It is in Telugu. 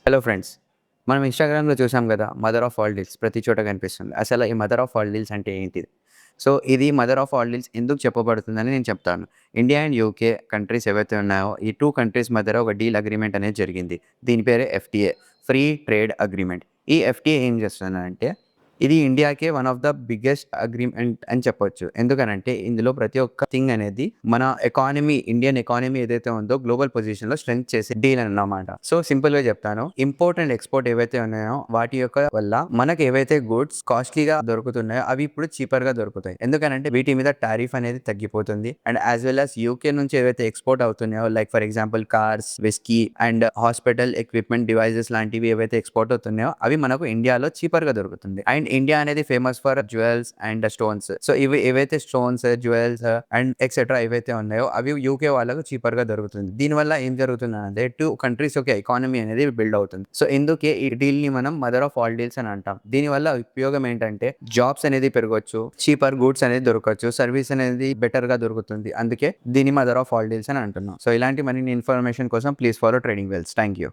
Hello friends. మనం ఇన్‌స్టాగ్రామ్‌లో చూసాం గదా! మదర్ ఆఫ్ ఆల్ డీల్స్ ప్రతి చోట కనిపిస్తుంది. అసలు ఈ మదర్ ఆఫ్ ఆల్ డీల్స్ అంటే ఏంటిది? సో, ఇది మదర్ ఆఫ్ ఆల్ డీల్స్ ఎందుకు చెప్పబడుతుందని నేను చెప్తాను. ఇండియా అండ్ యూకే కంట్రీస్ ఏవైతే ఉన్నాయో, ఈ 2 కంట్రీస్ మధ్యలో ఒక డీల్ అగ్రీమెంట్ అనేది జరిగింది. దీని పేరే ఎఫ్‌టీఏ. Free trade agreement. ఈ ఎఫ్‌టీఏ ఏం చేస్తుందంటే, ఇది ఇండియాకే one of the biggest agreement అని చెప్పొచ్చు. ఎందుకనంటే, ఇందులో ప్రతి ఒక్క థింగ్ అనేది మన ఎకానమీ, ఇండియన్ ఎకానమీ ఏదైతే ఉందో గ్లోబల్ పొజిషన్‌లో స్ట్రెంత్ చేసే డీల్ అన్నమాట. సో, సింపుల్‌గా చెప్తాను. ఇంపోర్ట్ అండ్ ఎక్స్‌పోర్ట్ ఏవైతే ఉన్నాయో వాటి యొక్క వల్ల మనకు ఏవైతే గూడ్స్ కాస్ట్‌లీగా దొరుకుతున్నాయో అవి ఇప్పుడు చీపర్‌గా దొరుకుతాయి. ఎందుకనంటే వీటి మీద టారిఫ్ అనేది తగ్గిపోతుంది. And as well as UK నుంచి ఏవైతే ఎక్స్‌పోర్ట్ అవుతున్నాయో like for example cars, whisky and hospital equipment devices లాంటివి ఏవైతే ఎక్స్‌పోర్ట్ అవుతున్నాయో అవి మనకు ఇండియాలో చీపర్‌గా దొరుకుతుంది. అండ్ ఇండియా అనేది famous for jewels and stones. So, ఇవి ఏవైతే స్టోన్స్, జ్యువెల్స్ అండ్ ఎక్సెట్రా ఏవైతే ఉన్నాయో అవి యూకే వాళ్ళకు చీపర్‌గా దొరుకుతుంది. దీనివల్ల ఏం జరుగుతుందంటే 2 కంట్రీస్ యొక్క ఎకానమీ అనేది బిల్డ్ అవుతుంది. సో, ఇందుకే ఈ డీల్‌ని మనం మదర్ ఆఫ్ ఆల్ డీల్స్ అని అంటాం. దీనివల్ల ఉపయోగం ఏంటంటే జాబ్స్ అనేది పెరగొచ్చు, చీపర్ గూడ్స్ అనేది దొరకచ్చు, సర్వీస్ అనేది బెటర్‌గా దొరుకుతుంది. అందుకే దీన్ని మదర్ ఆఫ్ ఆల్ డీల్స్ అని అంటున్నాం. సో, ఇలాంటి మరిన్ని ఇన్ఫర్మేషన్ కోసం please follow trading wells. Thank you.